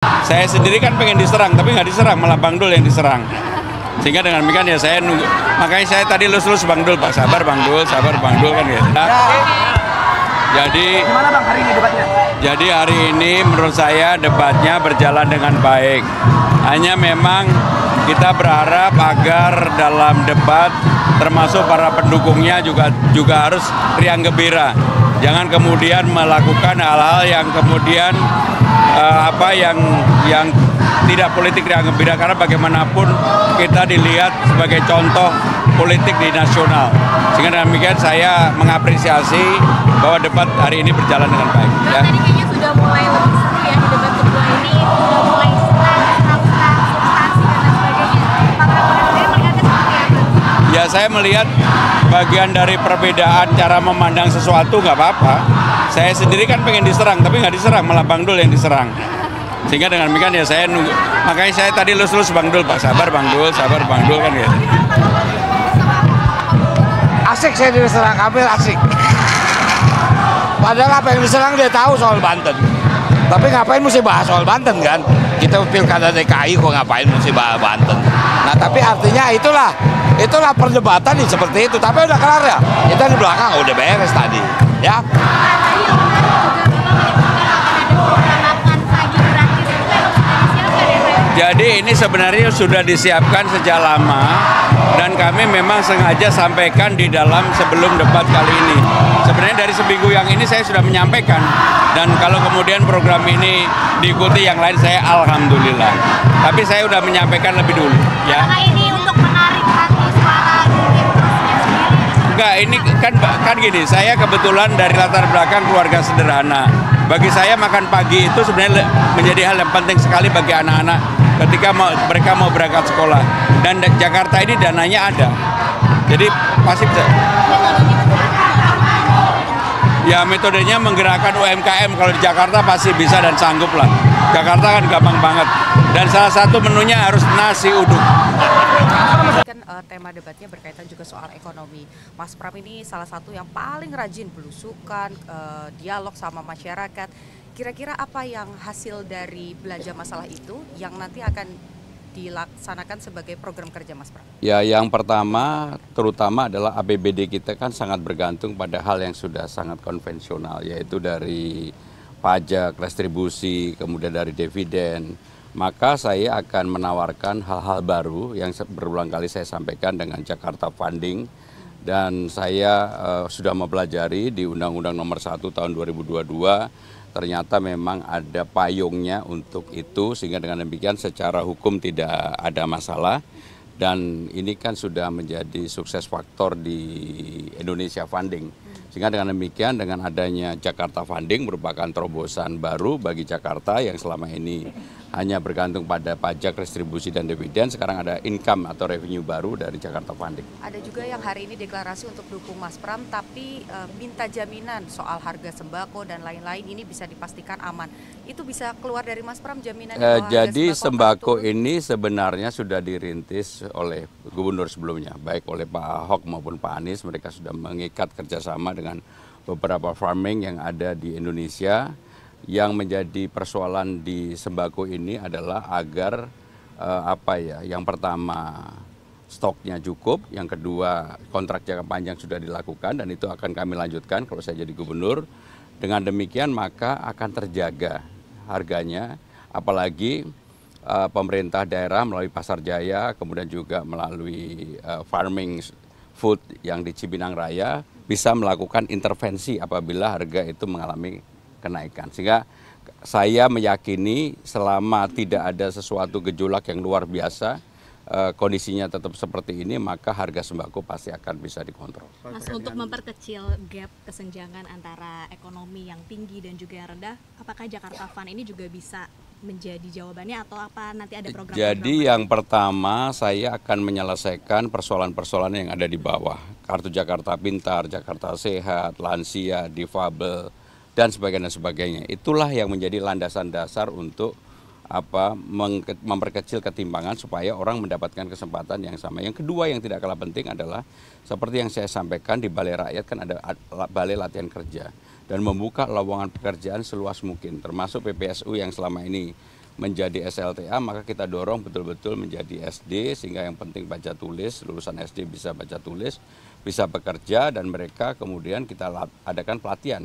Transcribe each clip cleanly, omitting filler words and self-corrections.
Saya sendiri kan pengen diserang, tapi nggak diserang, malah Bang Dul yang diserang. Sehingga dengan demikian ya saya nunggu. Makanya saya tadi lulus Bang Dul, Pak, sabar Bang Dul kan gitu. Jadi Gimana Bang hari ini debatnya? Jadi hari ini menurut saya debatnya berjalan dengan baik. Hanya memang kita berharap agar dalam debat termasuk para pendukungnya juga harus riang gembira. Jangan kemudian melakukan hal-hal yang kemudian yang tidak politik riang gembira, karena bagaimanapun kita dilihat sebagai contoh politik di nasional. Sehingga demikian saya mengapresiasi bahwa debat hari ini berjalan dengan baik. Ya. Tadi kayaknya sudah mulai lebih seru ya di debat kedua ini, sudah mulai serang, substansi dan lain sebagainya. Pak Prabowo sendiri melihatnya seperti apa? Ya, saya melihat bagian dari perbedaan cara memandang sesuatu nggak apa-apa. Saya sendiri kan pengen diserang, tapi nggak diserang, malah Bang Dul yang diserang. Sehingga dengan demikian ya saya nunggu. Makanya saya tadi lulus Bang Dul, Pak, sabar Bang Dul kan gitu. Asik saya diserang, Kamil asik. Padahal apa yang diserang dia tahu soal Banten. Tapi ngapain mesti bahas soal Banten kan? Kita pilkada DKI kok ngapain mesti bahas Banten. Nah tapi artinya itulah perdebatan nih seperti itu. Tapi udah kelar ya. Kita di belakang udah beres tadi. Ya. Jadi ini sebenarnya sudah disiapkan sejak lama dan kami memang sengaja sampaikan di dalam sebelum debat kali ini. Sebenarnya dari seminggu yang ini saya sudah menyampaikan, dan kalau kemudian program ini diikuti yang lain saya alhamdulillah. Tapi saya sudah menyampaikan lebih dulu. Ya. Apakah ini untuk menarik hati suara terusnya sendiri? Enggak, ini kan gini, saya kebetulan dari latar belakang keluarga sederhana. Bagi saya makan pagi itu sebenarnya menjadi hal yang penting sekali bagi anak-anak ketika mereka mau berangkat sekolah. Dan Jakarta ini dananya ada, jadi pasti bisa. Ya, metodenya menggerakkan UMKM. Kalau di Jakarta pasti bisa dan sanggup lah. Jakarta kan gampang banget. Dan salah satu menunya harus nasi uduk. Kan tema debatnya berkaitan juga soal ekonomi. Mas Pram ini salah satu yang paling rajin belusukan, dialog sama masyarakat. Kira-kira apa yang hasil dari belanja masalah itu yang nanti akan dilaksanakan sebagai program kerja Mas Pram? Ya, yang pertama terutama adalah APBD kita kan sangat bergantung pada hal yang sudah sangat konvensional, yaitu dari pajak, restribusi, kemudian dari dividen. Maka saya akan menawarkan hal-hal baru yang berulang kali saya sampaikan dengan Jakarta Funding, dan saya sudah mempelajari di Undang-Undang Nomor 1 Tahun 2022, ternyata memang ada payungnya untuk itu, sehingga dengan demikian secara hukum tidak ada masalah. Dan ini kan sudah menjadi sukses faktor di Indonesia Funding. Sehingga dengan demikian, dengan adanya Jakarta Funding merupakan terobosan baru bagi Jakarta yang selama ini hanya bergantung pada pajak, restribusi, dan dividen. Sekarang ada income atau revenue baru dari Jakarta Funding. Ada juga yang hari ini deklarasi untuk dukung Mas Pram, tapi minta jaminan soal harga sembako dan lain-lain ini bisa dipastikan aman. Itu bisa keluar dari Mas Pram jaminannya bahwa jadi harga sembako ini sebenarnya sudah dirintis oleh gubernur sebelumnya, baik oleh Pak Ahok maupun Pak Anies. Mereka sudah mengikat kerjasama dengan beberapa farming yang ada di Indonesia. Yang menjadi persoalan di sembako ini adalah agar yang pertama stoknya cukup, yang kedua kontrak jangka panjang sudah dilakukan dan itu akan kami lanjutkan kalau saya jadi gubernur. Dengan demikian maka akan terjaga harganya, apalagi pemerintah daerah melalui Pasar Jaya, kemudian juga melalui farming food yang di Cibinang Raya bisa melakukan intervensi apabila harga itu mengalami kenaikan. Sehingga saya meyakini selama tidak ada sesuatu gejolak yang luar biasa, kondisinya tetap seperti ini, maka harga sembako pasti akan bisa dikontrol. Mas, untuk memperkecil gap kesenjangan antara ekonomi yang tinggi dan juga yang rendah, apakah Jakarta Fund ini juga bisa menjadi jawabannya atau apa nanti ada program? Jadi yang pertama saya akan menyelesaikan persoalan-persoalan yang ada di bawah. Kartu Jakarta Pintar, Jakarta Sehat, lansia, difabel, dan sebagainya. Itulah yang menjadi landasan dasar untuk memperkecil ketimpangan supaya orang mendapatkan kesempatan yang sama. Yang kedua yang tidak kalah penting adalah seperti yang saya sampaikan di Balai Rakyat kan ada balai latihan kerja dan membuka lowongan pekerjaan seluas mungkin, termasuk PPSU yang selama ini menjadi SLTA, maka kita dorong betul-betul menjadi SD, sehingga yang penting baca tulis, lulusan SD bisa baca tulis, bisa bekerja, dan mereka kemudian kita adakan pelatihan.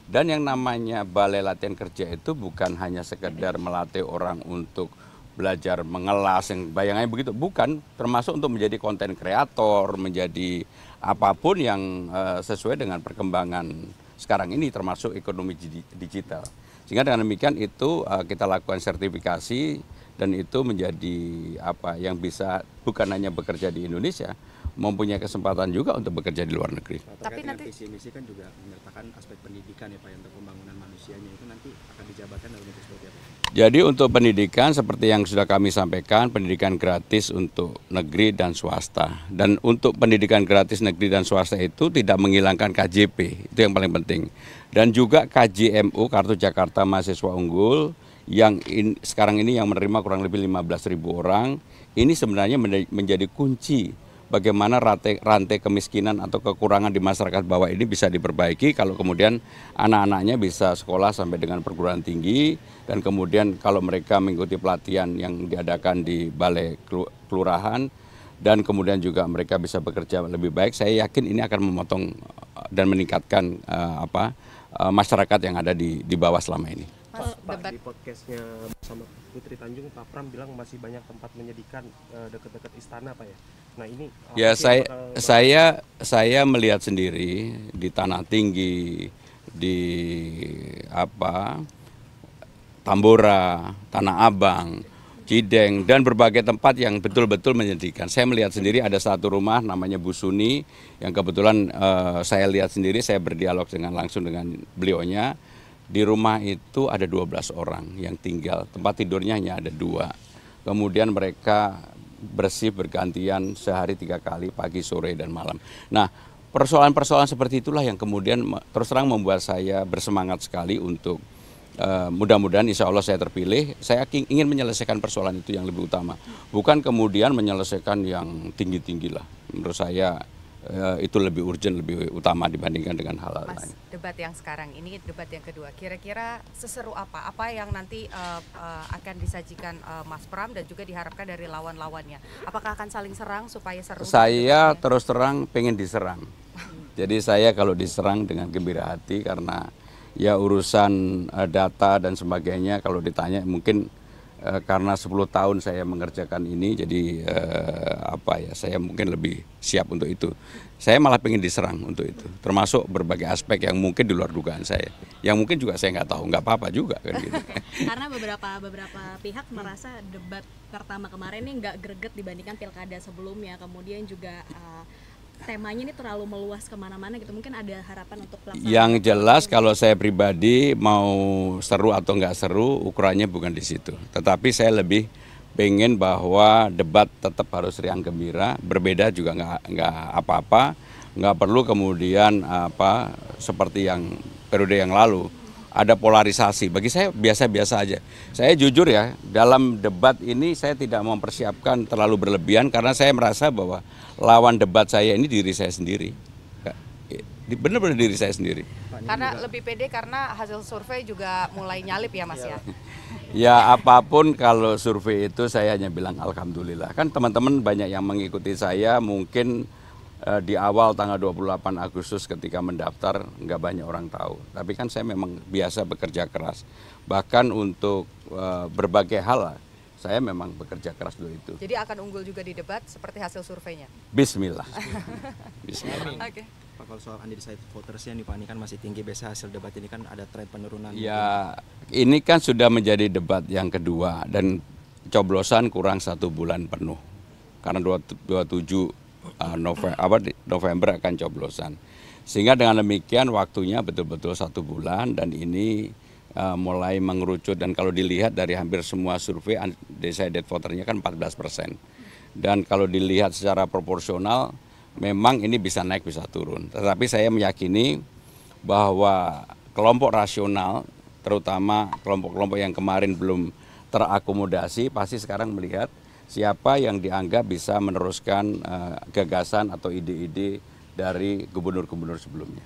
Dan yang namanya balai latihan kerja itu bukan hanya sekedar melatih orang untuk belajar mengelas, yang bayangannya begitu, bukan, termasuk untuk menjadi konten kreator, menjadi apapun yang sesuai dengan perkembangan sekarang ini, termasuk ekonomi digital. Sehingga dengan demikian itu kita lakukan sertifikasi, dan itu menjadi apa yang bisa bukan hanya bekerja di Indonesia, mempunyai kesempatan juga untuk bekerja di luar negeri. Tapi nanti visi misi kan juga menyertakan aspek pendidikan ya Pak, untuk pembangunan manusianya itu nanti akan dijabarkan dalam bentuk seperti apa? Jadi untuk pendidikan seperti yang sudah kami sampaikan, pendidikan gratis untuk negeri dan swasta. Dan untuk pendidikan gratis negeri dan swasta itu tidak menghilangkan KJP, itu yang paling penting. Dan juga KJMU, Kartu Jakarta Mahasiswa Unggul, yang sekarang ini yang menerima kurang lebih 15.000 orang, ini sebenarnya menjadi kunci bagaimana rantai kemiskinan atau kekurangan di masyarakat bawah ini bisa diperbaiki kalau kemudian anak-anaknya bisa sekolah sampai dengan perguruan tinggi, dan kemudian kalau mereka mengikuti pelatihan yang diadakan di balai kelurahan, dan kemudian juga mereka bisa bekerja lebih baik, saya yakin ini akan memotong dan meningkatkan masyarakat yang ada di bawah selama ini. Pak, di podcastnya bersama Putri Tanjung, Pak Pram bilang masih banyak tempat menyedihkan dekat-dekat istana Pak ya. Nah ini ya, saya melihat sendiri di Tanah Tinggi, di Tambora, Tanah Abang, Cideng, dan berbagai tempat yang betul-betul menyedihkan. Saya melihat sendiri ada satu rumah namanya Bu Suni, yang kebetulan saya lihat sendiri, saya berdialog langsung dengan beliaunya. Di rumah itu ada 12 orang yang tinggal, tempat tidurnya hanya ada 2. Kemudian mereka bersih bergantian sehari 3 kali, pagi, sore, dan malam. Nah, persoalan-persoalan seperti itulah yang kemudian terus terang membuat saya bersemangat sekali untuk mudah-mudahan insya Allah saya terpilih, saya ingin menyelesaikan persoalan itu yang lebih utama. Bukan kemudian menyelesaikan yang tinggi-tinggi lah. Menurut saya itu lebih urgent, lebih utama dibandingkan dengan hal-hal lain. Debat yang sekarang ini, debat yang kedua, kira-kira seseru apa yang nanti akan disajikan Mas Pram dan juga diharapkan dari lawan-lawannya? Apakah akan saling serang supaya seru? Saya terus terang pengen diserang. Jadi saya kalau diserang dengan gembira hati, karena ya urusan data dan sebagainya kalau ditanya mungkin karena 10 tahun saya mengerjakan ini, jadi saya mungkin lebih siap untuk itu. Saya malah pengen diserang untuk itu, termasuk berbagai aspek yang mungkin di luar dugaan saya, yang mungkin juga saya nggak tahu, nggak apa-apa juga kan gitu. Karena beberapa pihak merasa debat pertama kemarin ini nggak greget dibandingkan pilkada sebelumnya, kemudian juga temanya ini terlalu meluas kemana-mana gitu, mungkin ada harapan untuk pelaksanaan. Yang jelas kalau saya pribadi mau seru atau nggak seru, ukurannya bukan di situ. Tetapi saya lebih pengen bahwa debat tetap harus riang gembira, berbeda juga nggak apa-apa, nggak perlu kemudian seperti yang periode yang lalu ada polarisasi. Bagi saya biasa-biasa aja. Saya jujur ya, dalam debat ini saya tidak mempersiapkan terlalu berlebihan, karena saya merasa bahwa lawan debat saya ini diri saya sendiri. Benar-benar diri saya sendiri. Karena lebih pede karena hasil survei juga mulai nyalip ya Mas ya? Ya apapun, kalau survei itu saya hanya bilang alhamdulillah. Kan teman-teman banyak yang mengikuti saya, mungkin di awal tanggal 28 Agustus ketika mendaftar nggak banyak orang tahu. Tapi kan saya memang biasa bekerja keras. Bahkan untuk berbagai hal saya memang bekerja keras dulu itu. Jadi akan unggul juga di debat seperti hasil surveinya? Bismillah. Bismillah. Oke. Pak, kalau soal undecided votersnya nih Pak, ini kan masih tinggi, biasa hasil debat ini kan ada tren penurunan. Ya ini kan sudah menjadi debat yang kedua, dan coblosan kurang 1 bulan penuh. Karena 27 November akan coblosan. Sehingga dengan demikian waktunya betul-betul 1 bulan, dan ini mulai mengerucut, dan kalau dilihat dari hampir semua survei undecided voternya kan 14%. Dan kalau dilihat secara proporsional memang ini bisa naik bisa turun. Tetapi saya meyakini bahwa kelompok rasional, terutama kelompok-kelompok yang kemarin belum terakomodasi, pasti sekarang melihat siapa yang dianggap bisa meneruskan gagasan atau ide-ide dari gubernur-gubernur sebelumnya.